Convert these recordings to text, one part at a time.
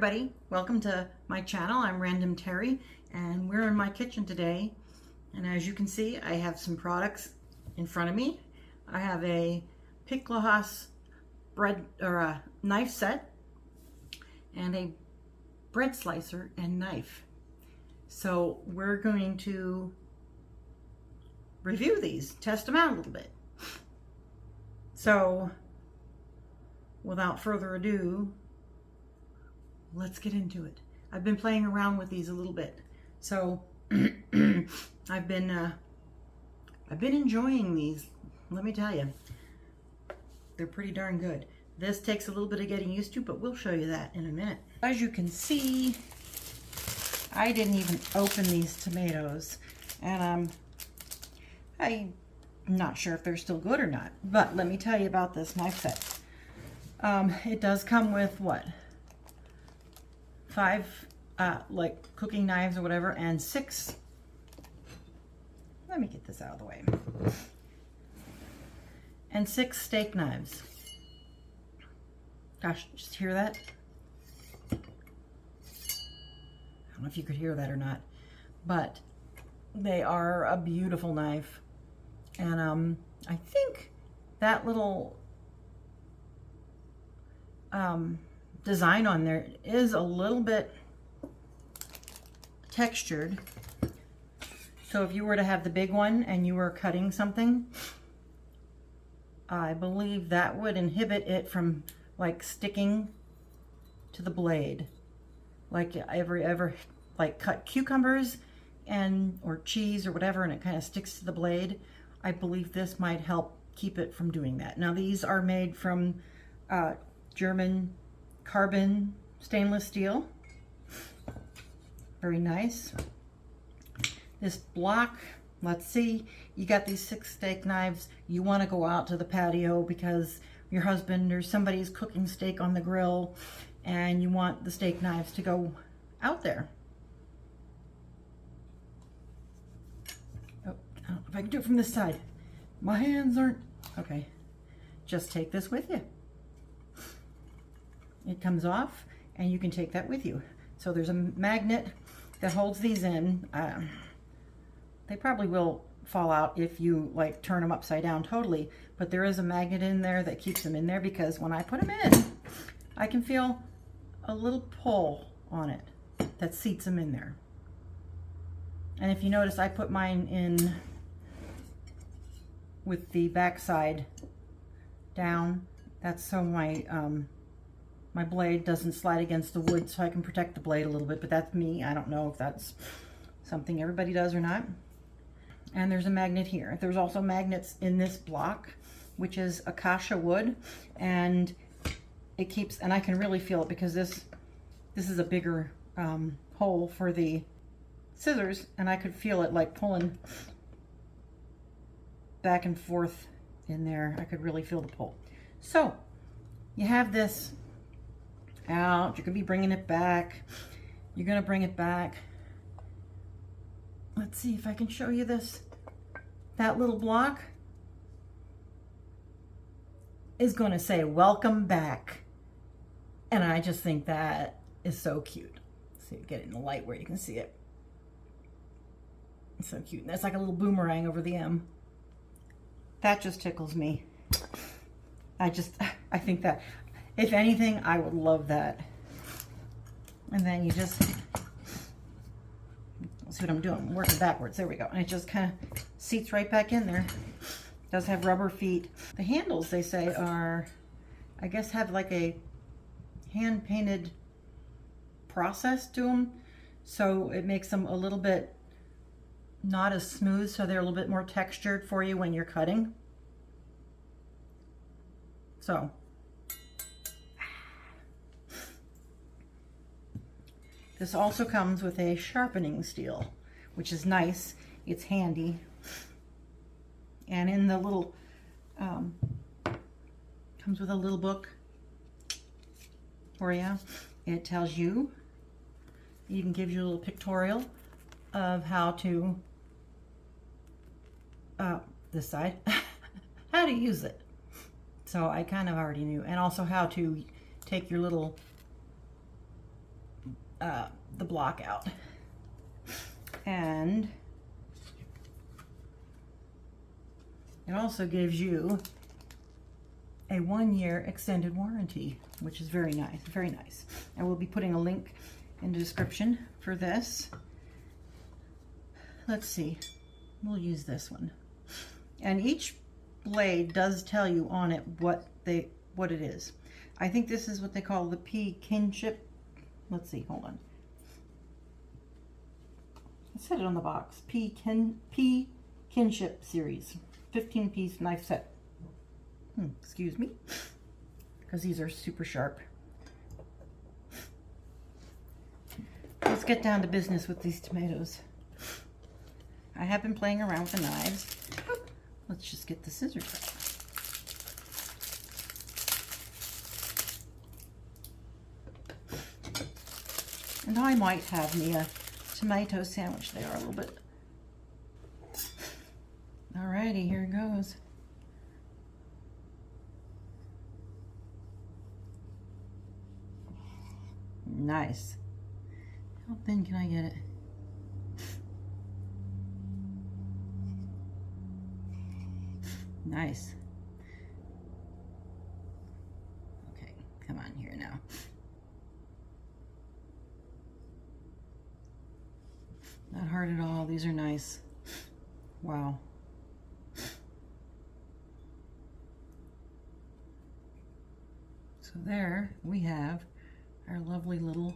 everybody, welcome to my channel. I'm Random Terry and we're in my kitchen today, and as you can see I have some products in front of me. I have a Piklohas bread or a knife set and a bread slicer and knife. So we're going to review these, test them out a little bit. So without further ado, let's get into it. I've been playing around with these a little bit, so I've been enjoying these. Let me tell you, they're pretty darn good. This takes a little bit of getting used to, but we'll show you that in a minute. As you can see, I didn't even open these tomatoes, and I'm not sure if they're still good or not. But let me tell you about this knife set. It does come with what? 5 like cooking knives or whatever, and 6, let me get this out of the way, and 6 steak knives. Gosh, just hear that? I don't know if you could hear that or not, but they are a beautiful knife. And I think that little design on there is a little bit textured, so if you were to have the big one and you were cutting something, I believe that would inhibit it from like sticking to the blade. Like ever like cut cucumbers and or cheese or whatever and it kind of sticks to the blade, I believe this might help keep it from doing that. Now these are made from German carbon stainless steel. Very nice. This block, let's see, you got these 6 steak knives. You want to go out to the patio because your husband or somebody's cooking steak on the grill and you want the steak knives to go out there. Oh, I don't know if I can do it from this side. My hands aren't, okay. Just take this with you. It comes off and you can take that with you. So there's a magnet that holds these in. They probably will fall out if you like turn them upside down totally, but there is a magnet in there that keeps them in there because when I put them in, I can feel a little pull on it that seats them in there. And if you notice, I put mine in with the back side down. That's so my blade doesn't slide against the wood, so I can protect the blade a little bit, but that's me. I don't know if that's something everybody does or not. And there's a magnet here. There's also magnets in this block, which is acacia wood, and it keeps, and I can really feel it because this is a bigger hole for the scissors, and I could feel it like pulling back and forth in there. I could really feel the pull. So you have this out, you're gonna be bringing it back. You're gonna bring it back. Let's see if I can show you this. That little block is gonna say welcome back, and I just think that is so cute. Let's see, get it in the light where you can see it. It's so cute. And that's like a little boomerang over the M. That just tickles me. I think that if anything, I would love that. And then you just, let's see what I'm doing. I'm working backwards. There we go. And it just kind of seats right back in there. It does have rubber feet. The handles, they say, are, I guess, have like a hand-painted process to them. So it makes them a little bit not as smooth, so they're a little bit more textured for you when you're cutting. So this also comes with a sharpening steel, which is nice. It's handy. And in the little, comes with a little book for you. It tells you, even gives you a little pictorial of how to, this side, how to use it. So I kind of already knew. And also how to take your little the block out. And it also gives you a 1-year extended warranty, which is very nice, very nice. I will be putting a link in the description for this. Let's see, we'll use this one. And each blade does tell you on it what it is. I think this is what they call the P kinship. Let's see, hold on. It said it on the box. P kinship series, 15-piece knife set. Excuse me, because these are super sharp. Let's get down to business with these tomatoes. I have been playing around with the knives. Let's just get the scissors out. And I might have me a tomato sandwich. They are a little bit. Alrighty, here it goes. Nice. How thin can I get it? Nice. Okay, come on here now. Not hard at all. These are nice. Wow. So there we have our lovely little,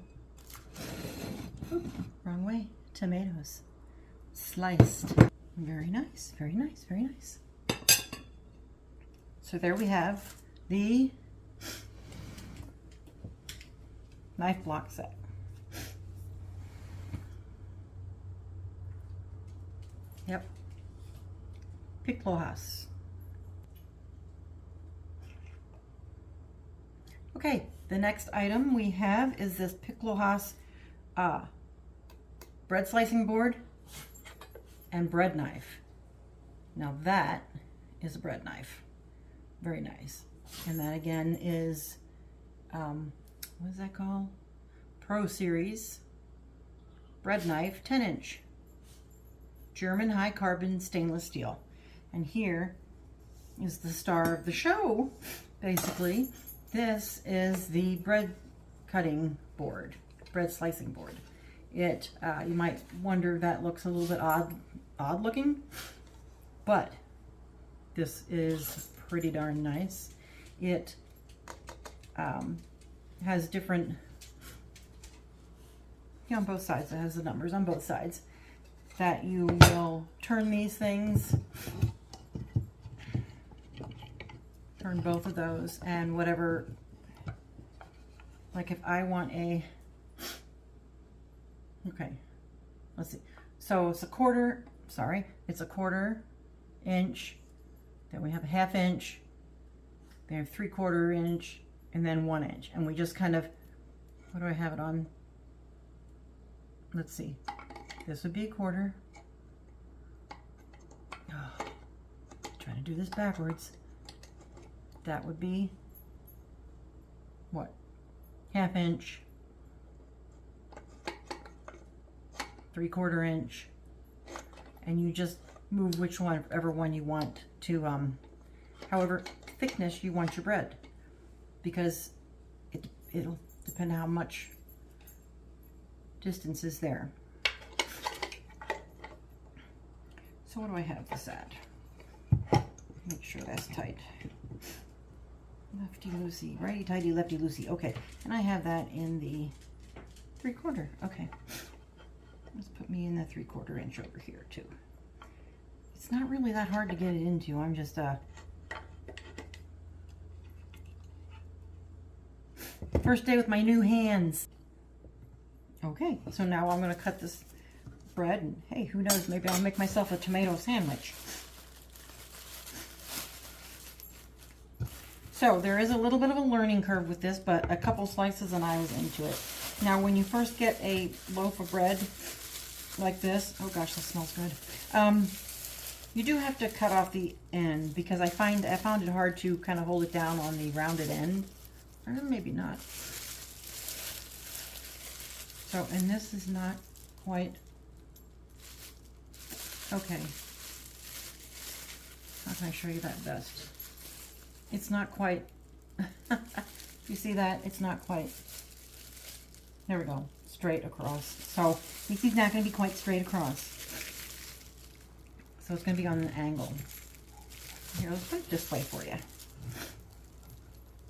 wrong way, tomatoes. Sliced. Very nice, very nice, very nice. So there we have the knife block set. Yep. Piklohas. Okay, the next item we have is this Piklohas bread slicing board and bread knife. Now that is a bread knife. Very nice. And that again is, what is that called? Pro Series bread knife, 10-inch. German high carbon stainless steel. And here is the star of the show, basically. This is the bread cutting board, bread slicing board. It, you might wonder, that looks a little bit odd looking, but this is pretty darn nice. It has different, on both sides, it has the numbers on both sides, that you will turn these things, turn both of those, and whatever, like if I want a, okay, let's see, so it's a quarter, sorry, it's a 1/4 inch, then we have a 1/2 inch, then we have 3/4 inch, and then 1 inch, and we just kind of, what do I have it on? Let's see, this would be a 1/4. Oh, trying to do this backwards. That would be what? 1/2 inch, 3/4 inch, and you just move whichever one you want to, however thickness you want your bread, because it'll depend on how much distance is there. So what do I have this at? Make sure that's tight. Lefty loosey, righty tighty, lefty loosey. Okay, and I have that in the 3/4. Okay, let's put me in the 3/4 inch over here too. It's not really that hard to get it into. I'm just first day with my new hands. Okay, so now I'm going to cut this bread, and hey, who knows, maybe I'll make myself a tomato sandwich. So there is a little bit of a learning curve with this, but a couple slices and I was into it. Now when you first get a loaf of bread like this, oh gosh, that smells good. You do have to cut off the end, because I found it hard to kind of hold it down on the rounded end. Or maybe not. So, and this is not quite, okay. How can I show you that best? It's not quite, you see that? It's not quite, there we go, straight across. So this is not going to be quite straight across. So it's going to be on an angle. Here, let's put it this way for you.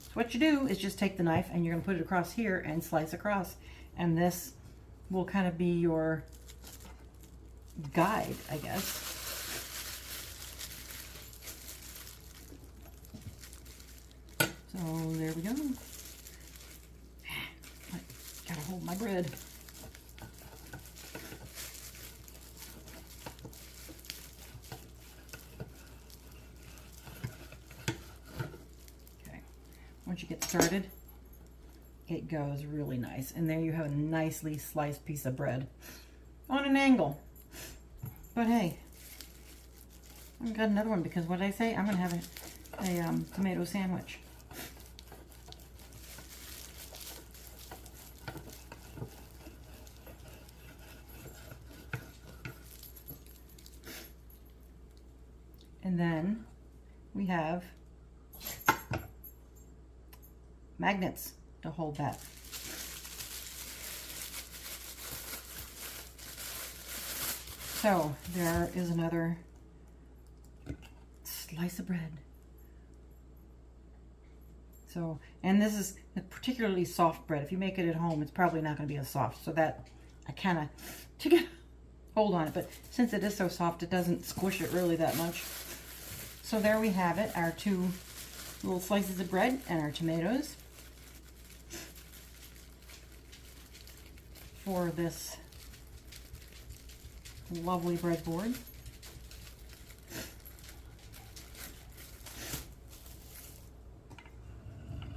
So what you do is just take the knife and you're going to put it across here and slice across. And this will kind of be your guide, I guess. So there we go. I gotta hold my bread. Okay, once you get started, it goes really nice. And there you have a nicely sliced piece of bread on an angle. But hey, I've got another one because what did I say? I'm gonna have a tomato sandwich. And then we have magnets to hold that. So there is another slice of bread. So, and this is a particularly soft bread. If you make it at home, it's probably not going to be as soft. So that I kind of to get hold on it, but since it is so soft, it doesn't squish it really that much. So there we have it, our two little slices of bread and our tomatoes for this lovely breadboard.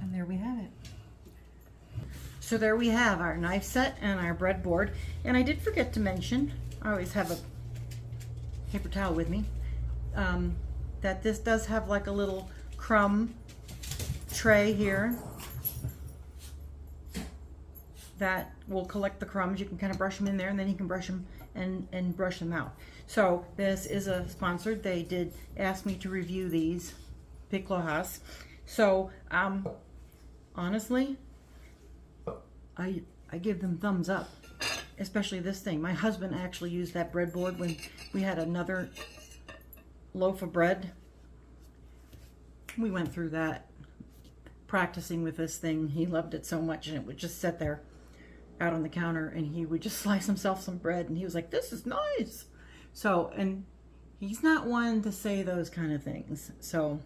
And there we have it. So there we have our knife set and our breadboard. And I did forget to mention, I always have a paper towel with me, that this does have like a little crumb tray here that will collect the crumbs. You can kind of brush them in there and then you can brush them and brush them out. So this is a sponsored. They did ask me to review these Piklohas. So honestly, I give them thumbs up, especially this thing. My husband actually used that breadboard when we had another loaf of bread. We went through that practicing with this thing. He loved it so much, and it would just sit there out on the counter and he would just slice himself some bread and he was like, this is nice. So, and he's not one to say those kind of things. So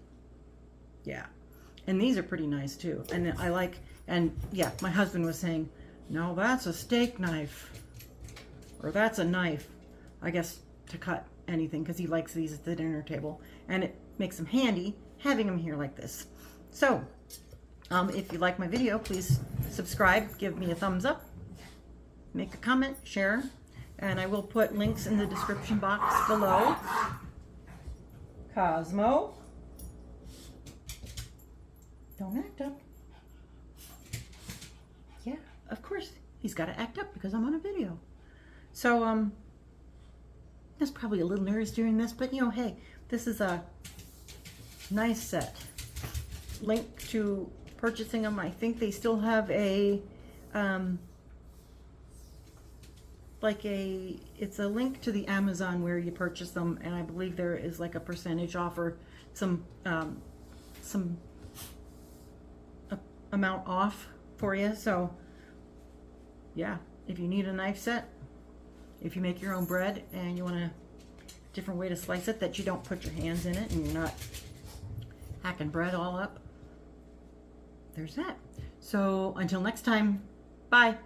yeah, and these are pretty nice too. And I like, and yeah, my husband was saying, no, that's a steak knife, or that's a knife, I guess, to cut anything, because he likes these at the dinner table, and it makes them handy having them here like this. So if you like my video, please subscribe, give me a thumbs up, make a comment, share, and I will put links in the description box below. Cosmo, don't act up. Yeah, of course he's got to act up because I'm on a video. So that's probably a little nervous during this, but you know, hey, this is a nice set. Link to purchasing them. I think they still have a it's a link to the Amazon where you purchase them, and I believe there is like a percentage off or some amount off for you. So yeah, if you need a knife set, if you make your own bread and you want a different way to slice it that you don't put your hands in it and you're not hacking bread all up, there's that. So until next time, bye.